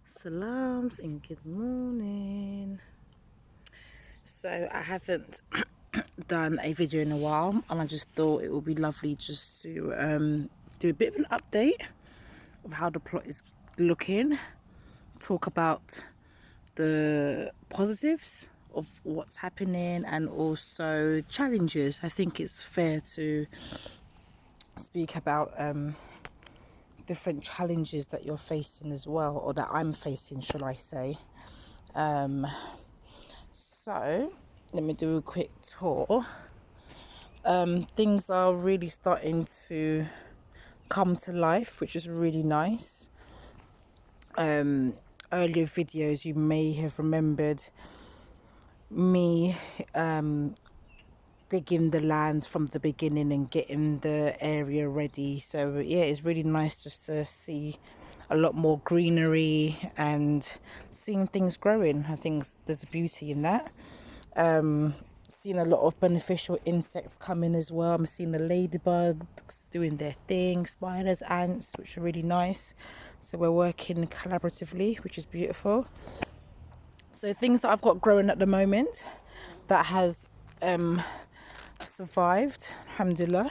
Salams and good morning. So I haven't done a video in a while, and I just thought it would be lovely just to do a bit of an update of how the plot is looking, talk about the positives of what's happening and also challenges. I think it's fair to speak about different challenges that you're facing as well, or that I'm facing, should I say. So let me do a quick tour. Things are really starting to come to life, which is really nice. Earlier videos, you may have remembered me digging the land from the beginning and getting the area ready. So yeah, it's really nice just to see a lot more greenery and seeing things growing. I think there's beauty in that. Seeing a lot of beneficial insects coming as well. I'm seeing the ladybugs doing their thing, spiders, ants, which are really nice. So we're working collaboratively, which is beautiful. So things that I've got growing at the moment that has survived, alhamdulillah.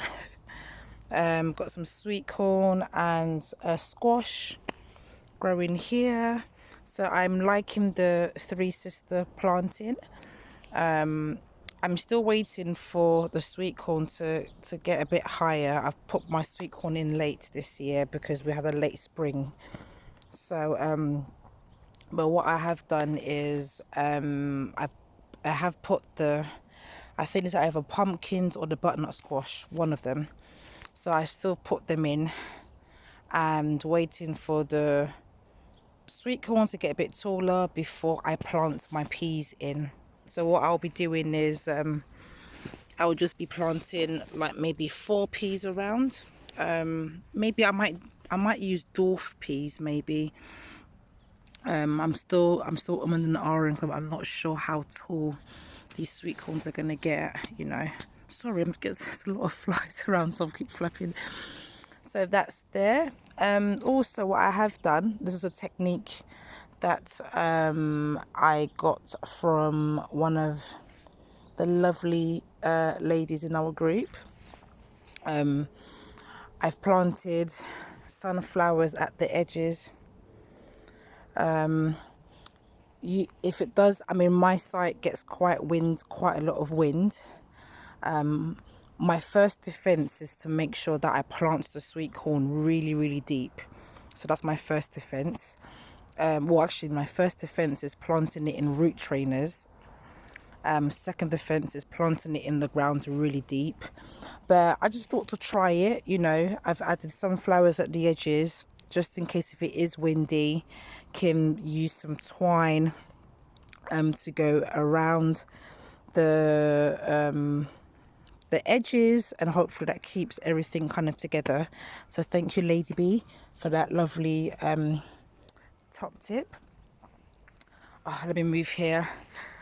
Got some sweet corn and squash growing here. So I'm liking the Three Sister planting. I'm still waiting for the sweet corn to get a bit higher. I've put my sweet corn in late this year because we had a late spring. So but what I have done is I have put I think it's either pumpkins or the butternut squash, one of them. So I still put them in and waiting for the sweet corn to get a bit taller before I plant my peas in. So what I'll be doing is I'll just be planting like maybe 4 peas around. Maybe I might use dwarf peas maybe. I'm still umming and ahhing, so I'm not sure how tall these sweet corns are gonna get, you know. Sorry, I'm getting there's a lot of flies around, so I keep flapping. So that's there. Also what I have done, this is a technique that I got from one of the lovely ladies in our group. I've planted sunflowers at the edges. If it does, I mean, my site gets quite a lot of wind. My first defense is to make sure that I plant the sweet corn really deep. So that's my first defense. Well, actually, my first defense is planting it in root trainers. Second defense is planting it in the ground really deep. But I just thought to try it, you know. I've added sunflowers at the edges just in case if it is windy. Can use some twine to go around the edges, and hopefully that keeps everything kind of together. So thank you, Lady B, for that lovely top tip. Let me move here.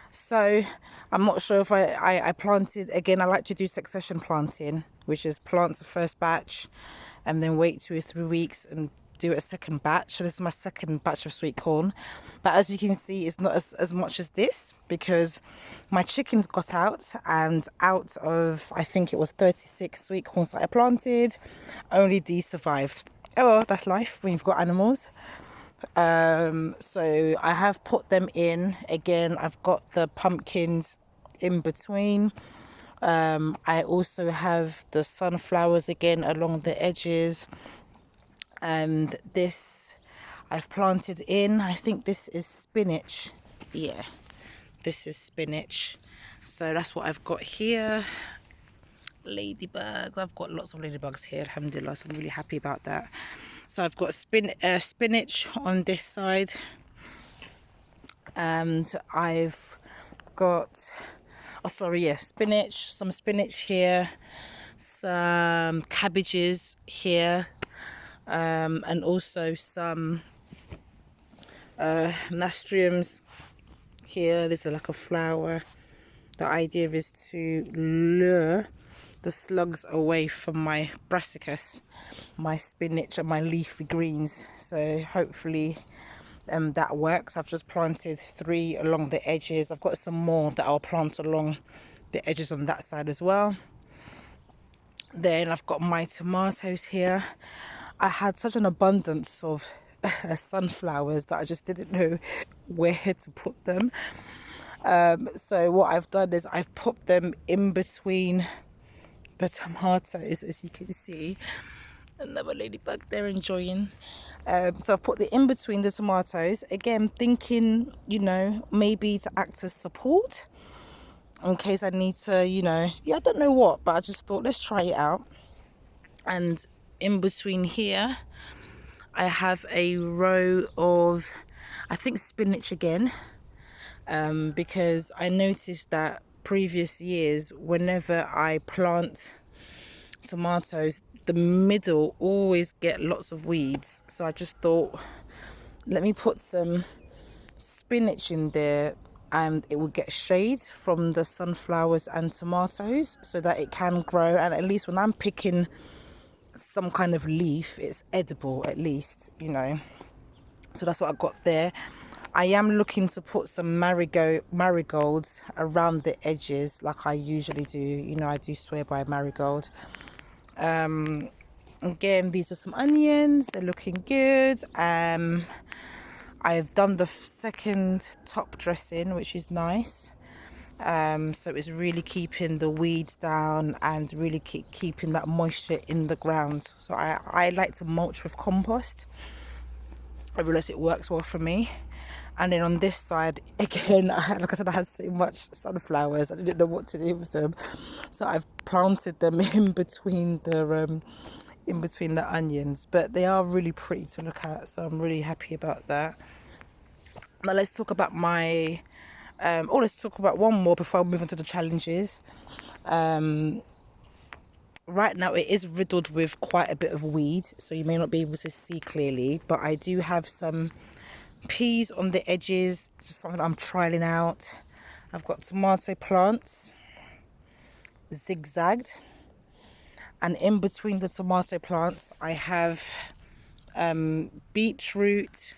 So I'm not sure if I planted again. I like to do succession planting, which is plant the first batch and then wait 2 or 3 weeks and do a second batch. So this is my second batch of sweet corn, but as you can see, it's not as much as this because my chickens got out, and out of, I think it was 36 sweet corns that I planted, only these survived. Oh well, that's life when you've got animals. So I have put them in again. I've got the pumpkins in between. I also have the sunflowers again along the edges, and this I've planted in, I think this is spinach. Yeah, this is spinach. So that's what I've got here. Ladybugs, I've got lots of ladybugs here, alhamdulillah, so I'm really happy about that. So I've got spinach on this side, and I've got spinach, some spinach here, some cabbages here, and also some nasturtiums here. There's like a flower. The idea is to lure the slugs away from my brassicas, my spinach and my leafy greens. So hopefully that works. I've just planted 3 along the edges. I've got some more that I'll plant along the edges on that side as well. Then I've got my tomatoes here. I had such an abundance of sunflowers that I just didn't know where to put them. So what I've done is I've put them in between the tomatoes, as you can see. Another ladybug there enjoying. So I've put the in between the tomatoes, again thinking, you know, maybe to act as support in case I need to, you know, I don't know what, but I just thought let's try it out. And in between here I have a row of, I think, spinach again, because I noticed that previous years whenever I plant tomatoes, the middle always get lots of weeds. So I just thought, let me put some spinach in there and it will get shade from the sunflowers and tomatoes so that it can grow, and at least when I'm picking some kind of leaf, it's edible at least, you know. So that's what I got there. I am looking to put some marigolds around the edges like I usually do. You know, I do swear by marigold. Again, these are some onions. They're looking good. I've done the second top dressing, which is nice. So it's really keeping the weeds down and really keeping that moisture in the ground. So I like to mulch with compost. I realise it works well for me. And then on this side, again, like I said, I had so much sunflowers, I didn't know what to do with them. So I've planted them in between the onions. But they are really pretty to look at, so I'm really happy about that. Now let's talk about my... let's talk about one more before I move on to the challenges. Right now it is riddled with quite a bit of weed, so you may not be able to see clearly, but I do have some peas on the edges, just something I'm trialing out. I've got tomato plants zigzagged, and in between the tomato plants I have beetroot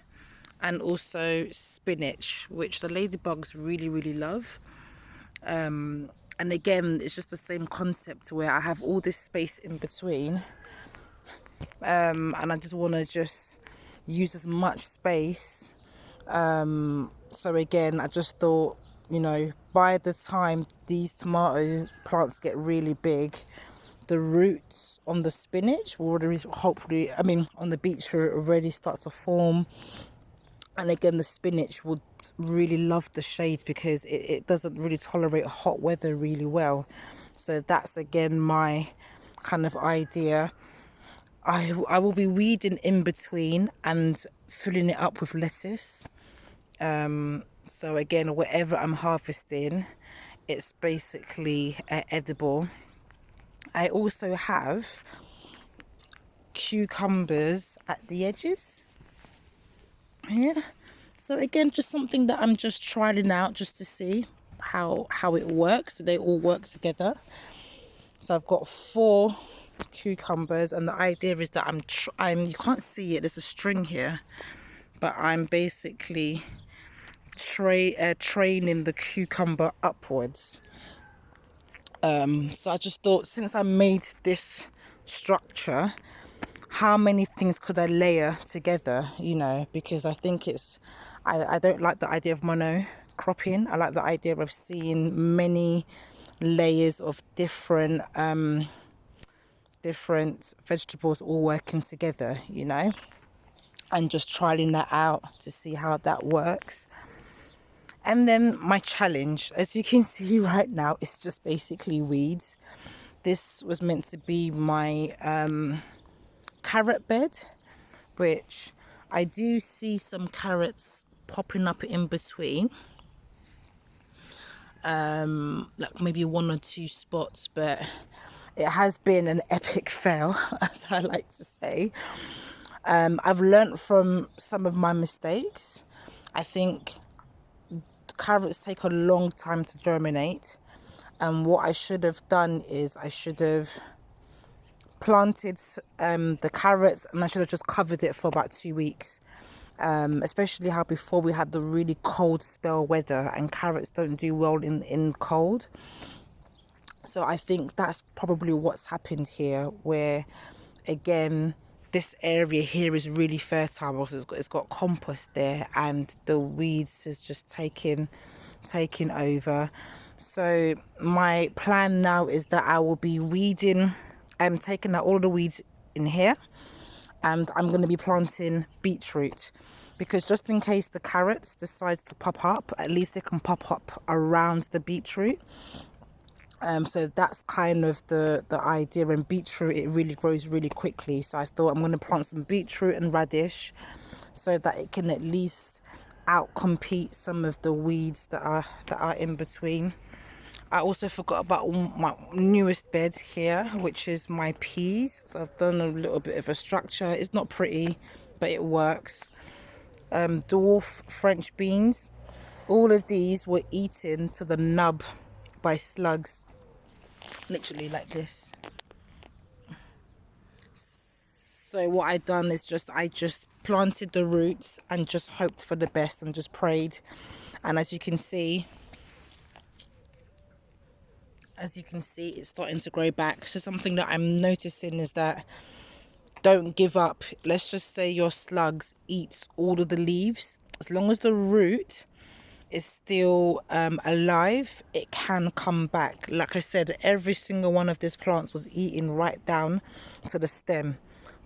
and also spinach, which the ladybugs really love. And again, it's just the same concept where I have all this space in between, and I just want to just use as much space. So again, I just thought, you know, by the time these tomato plants get really big, the roots on the spinach will already, hopefully, I mean on the beetroot, already start to form. And again, the spinach would really love the shade because it doesn't really tolerate hot weather really well. So that's again my kind of idea. I will be weeding in between and filling it up with lettuce. So again, whatever I'm harvesting, it's basically edible. I also have cucumbers at the edges. Yeah, so again, just something that I'm just trying out just to see how it works. So they all work together. So I've got 4 cucumbers, and the idea is that I'm you can't see it, there's a string here, but I'm basically training the cucumber upwards. So I just thought, since I made this structure, how many things could I layer together, you know, because I think I don't like the idea of monocropping. I like the idea of seeing many layers of different vegetables all working together, you know, and just trying that out to see how that works. And then my challenge, as you can see right now, it's just basically weeds. This was meant to be my carrot bed, which I do see some carrots popping up in between, like maybe 1 or 2 spots, but it has been an epic fail, as I like to say. I've learnt from some of my mistakes. I think carrots take a long time to germinate, and what I should have done is I should have planted the carrots, and I should have just covered it for about 2 weeks, Especially how before we had the really cold spell weather, and carrots don't do well in cold. So I think that's probably what's happened here, where again this area here is really fertile because it's got compost there, and the weeds is just taking over. So my plan now is that I will be weeding and taking out all the weeds in here, and I'm going to be planting beetroot, because just in case the carrots decides to pop up, at least they can pop up around the beetroot. So that's kind of the idea. And beetroot, it really grows really quickly, so I thought I'm going to plant some beetroot and radish so that it can at least outcompete some of the weeds that are in between. I also forgot about my newest bed here, which is my peas. So I've done a little bit of a structure. It's not pretty, but it works. Dwarf French beans. All of these were eaten to the nub by slugs, literally like this. So what I done is I just planted the roots and just hoped for the best and just prayed. And as you can see, it's starting to grow back. So something that I'm noticing is that don't give up. Let's just say your slugs eat all of the leaves. As long as the root is still alive, it can come back. Like I said, every single one of these plants was eaten right down to the stem.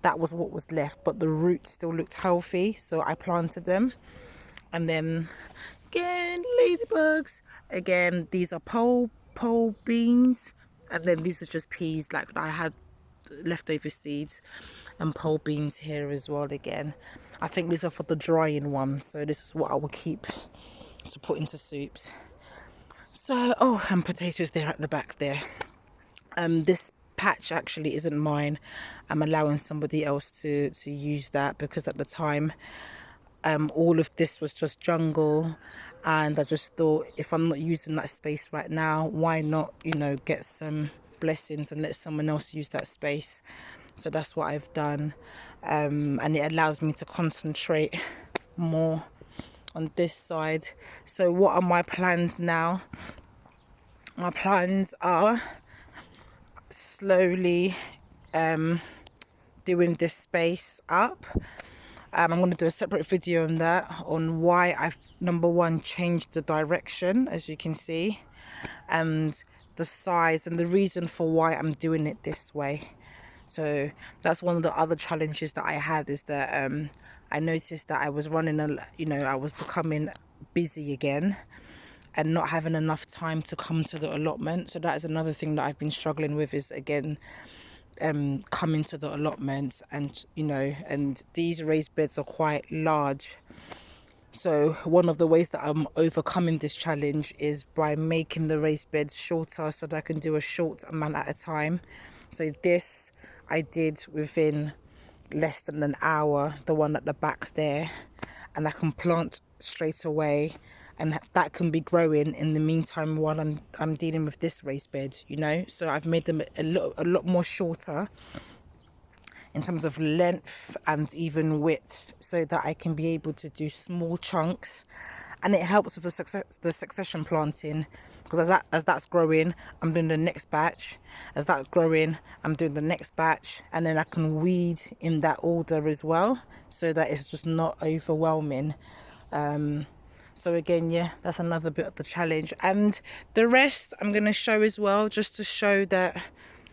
That was what was left, but the roots still looked healthy, so I planted them. And then again, ladybugs. Again, these are pole beans, and then these are just peas. Like I had leftover seeds and pole beans here as well. Again, I think these are for the drying one, so this is what I will keep to put into soups. So and potatoes there at the back there. This patch actually isn't mine. I'm allowing somebody else to use that, because at the time all of this was just jungle, and I just thought, if I'm not using that space right now, why not, get some blessings and let someone else use that space. So that's what I've done, and it allows me to concentrate more on this side. So what are my plans now? My plans are slowly doing this space up. I'm going to do a separate video on that, on why I've, number one, changed the direction, as you can see, and the size and the reason for why I'm doing it this way. So that's one of the other challenges that I had, is that I noticed that I was running I was becoming busy again and not having enough time to come to the allotment. So that is another thing that I've been struggling with, is again coming to the allotments. And and these raised beds are quite large, so one of the ways that I'm overcoming this challenge is by making the raised beds shorter, so that I can do a short amount at a time. So this I did within less than an hour, the one at the back there, and I can plant straight away, and that can be growing in the meantime while I'm dealing with this raised bed, so I've made them a lot more shorter in terms of length and even width, so that I can be able to do small chunks. And it helps with the succession planting, because as that's growing, I'm doing the next batch. As that's growing, I'm doing the next batch, and then I can weed in that order as well, so that it's just not overwhelming. So again, yeah, that's another bit of the challenge. And the rest I'm going to show as well, just to show that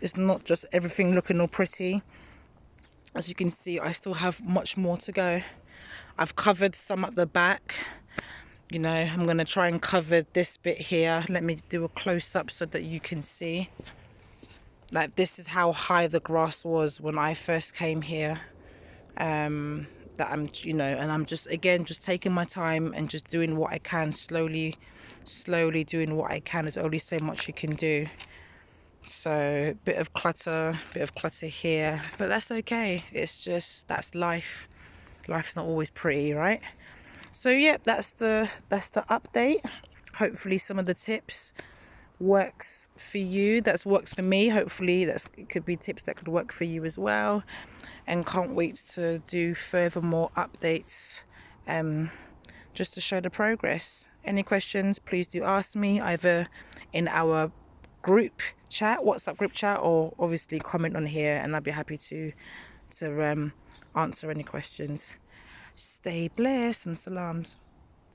it's not just everything looking all pretty. As you can see, I still have much more to go. I've covered some at the back. I'm going to try and cover this bit here. Let me do a close-up so that you can see. Like, this is how high the grass was when I first came here. That I'm, and I'm just taking my time and just doing what I can, slowly doing what I can. There's only so much you can do. So bit of clutter here, but that's okay. It's just, that's life. Life's not always pretty, right? So yeah, that's the update. Hopefully some of the tips works for you. That's works for me. Hopefully it could be tips that could work for you as well. And can't wait to do further more updates just to show the progress. Any questions, please do ask me, either in our group chat, WhatsApp group chat, or obviously comment on here, and I'll be happy to answer any questions. Stay blessed and salams.